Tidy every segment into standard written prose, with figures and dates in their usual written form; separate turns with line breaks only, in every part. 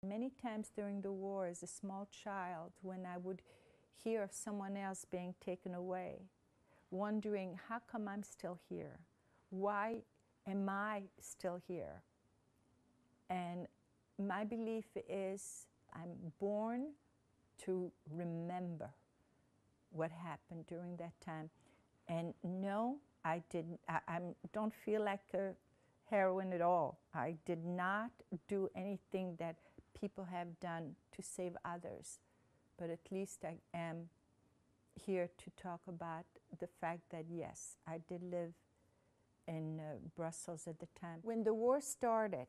Many times during the war as a small child, when I would hear of someone else being taken away, wondering, how come I'm still here? Why am I still here? And my belief is I'm born to remember what happened during that time. And no, I don't feel like a heroine at all. I did not do anything that people have done to save others. But at least I am here to talk about the fact that, yes, I did live in Brussels at the time. When the war started,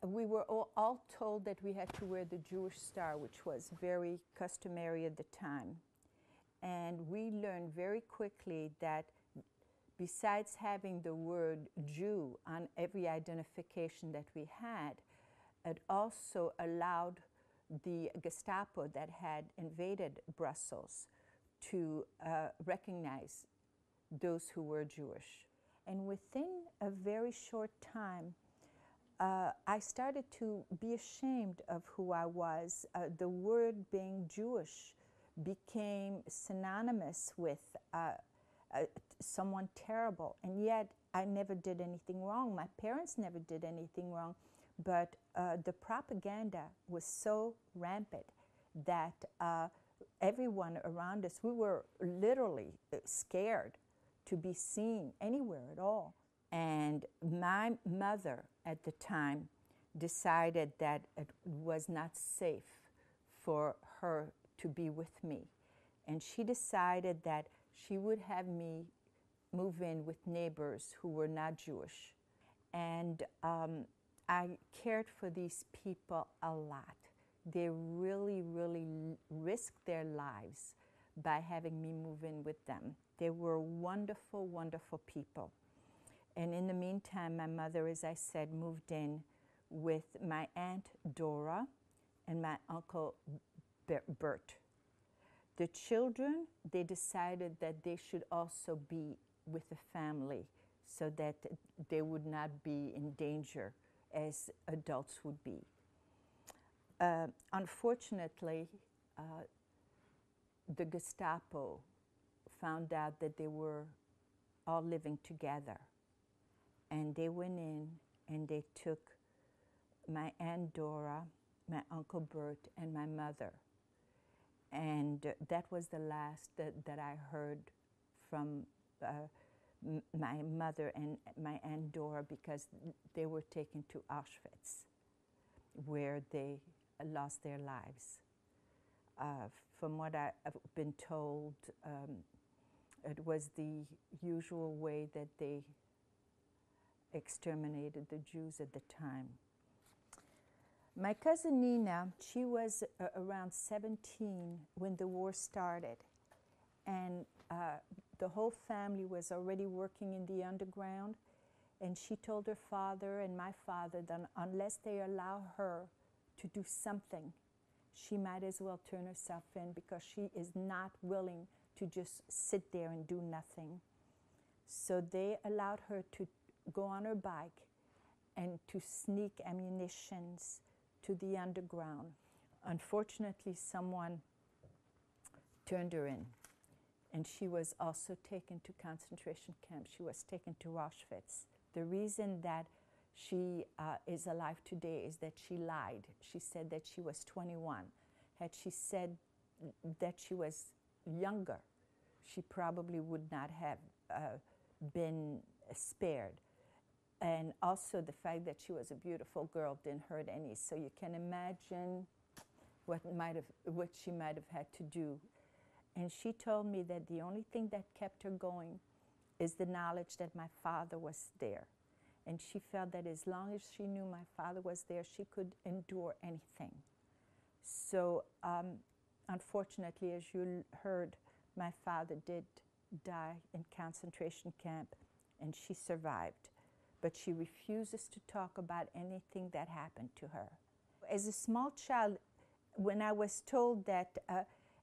we were all told that we had to wear the Jewish star, which was very customary at the time. And we learned very quickly that besides having the word Jew on every identification that we had, it also allowed the Gestapo that had invaded Brussels to recognize those who were Jewish. And within a very short time, I started to be ashamed of who I was. The word being Jewish became synonymous with someone terrible, and yet I never did anything wrong. My parents never did anything wrong, but the propaganda was so rampant that everyone around us, we were literally scared to be seen anywhere at all. And my mother at the time decided that it was not safe for her to be with me. And she decided that she would have me move in with neighbors who were not Jewish. And I cared for these people a lot. They really, really risked their lives by having me move in with them. They were wonderful, wonderful people. And in the meantime, my mother, as I said, moved in with my Aunt Dora and my Uncle Bert. The children, they decided that they should also be with the family so that they would not be in danger as adults would be. Unfortunately, the Gestapo found out that they were all living together. And they went in and they took my Aunt Dora, my Uncle Bert, and my mother. And that was the last that I heard from my mother and my Aunt Dora, because they were taken to Auschwitz, where they lost their lives. From what I've been told, it was the usual way that they exterminated the Jews at the time. My cousin Nina, she was around 17 when the war started, and the whole family was already working in the underground, and she told her father and my father that unless they allow her to do something, she might as well turn herself in, because she is not willing to just sit there and do nothing. So they allowed her to go on her bike and to sneak ammunitions to the underground. Unfortunately, someone turned her in, and she was also taken to concentration camps. She was taken to Auschwitz. The reason that she is alive today is that she lied. She said that she was 21. Had she said that she was younger, she probably would not have been spared. And also the fact that she was a beautiful girl didn't hurt any. So you can imagine what she might have had to do. And she told me that the only thing that kept her going is the knowledge that my father was there. And she felt that as long as she knew my father was there, she could endure anything. So unfortunately, as you heard, my father did die in concentration camp, and she survived. But she refuses to talk about anything that happened to her. As a small child, when I was told that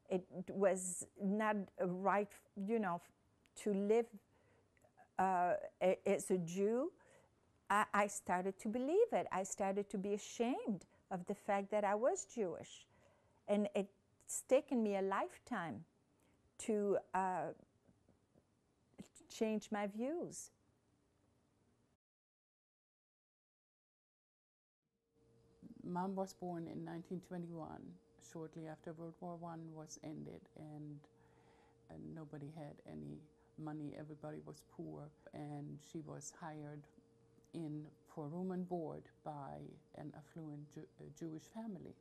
it was not right, to live as a Jew, I started to believe it. I started to be ashamed of the fact that I was Jewish. And it's taken me a lifetime to change my views.
Mom was born in 1921, shortly after World War I was ended, and nobody had any money. Everybody was poor, and she was hired in for room and board by an affluent Jewish family.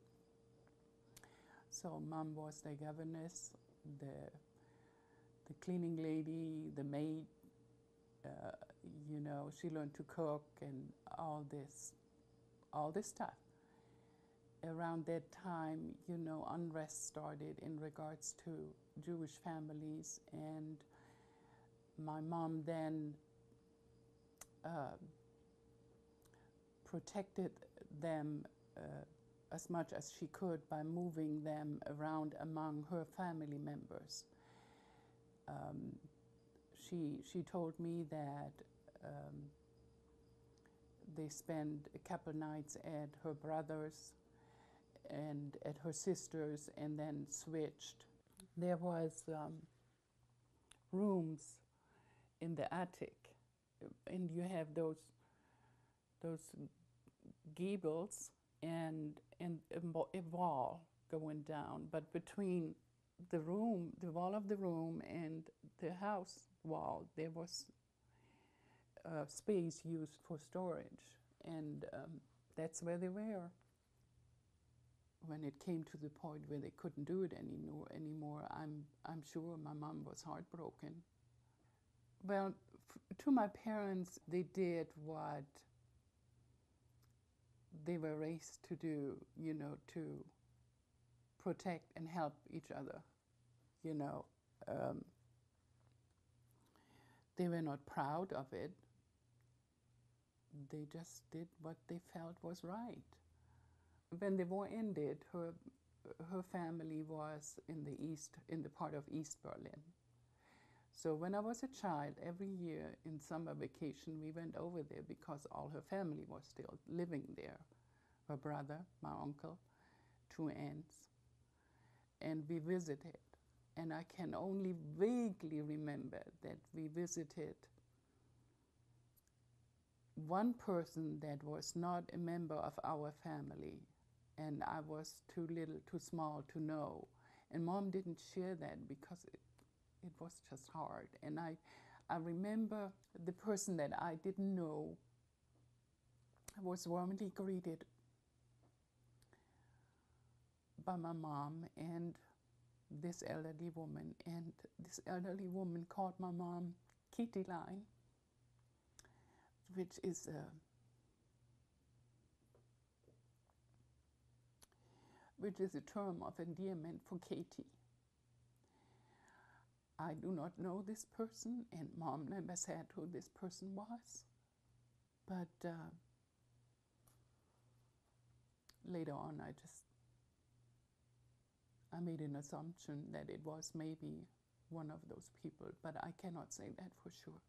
So Mom was the governess, the cleaning lady, the maid. You know, she learned to cook and all this stuff. Around that time, you know, unrest started in regards to Jewish families, and my mom then protected them as much as she could by moving them around among her family members. She told me that they spent a couple nights at her brother's and at her sister's, and then switched. There was rooms in the attic, and you have those gables and a wall going down. But between the wall of the room and the house wall, there was space used for storage, and that's where they were. When it came to the point where they couldn't do it anymore, I'm sure my mom was heartbroken. Well, to my parents, they did what they were raised to do, you know, to protect and help each other, you know. They were not proud of it. They just did what they felt was right. When the war ended, her family was in the part of East Berlin. So when I was a child, every year in summer vacation, we went over there because all her family was still living there. Her brother, my uncle, 2 aunts, and we visited. And I can only vaguely remember that we visited one person that was not a member of our family, and I was too little, too small to know. And Mom didn't share that because it was just hard. And I remember the person that I didn't know was warmly greeted by my mom and this elderly woman. And this elderly woman called my mom Kitty Line, which is a term of endearment for Katie. I do not know this person, and Mom never said who this person was. But later on, I made an assumption that it was maybe one of those people, but I cannot say that for sure.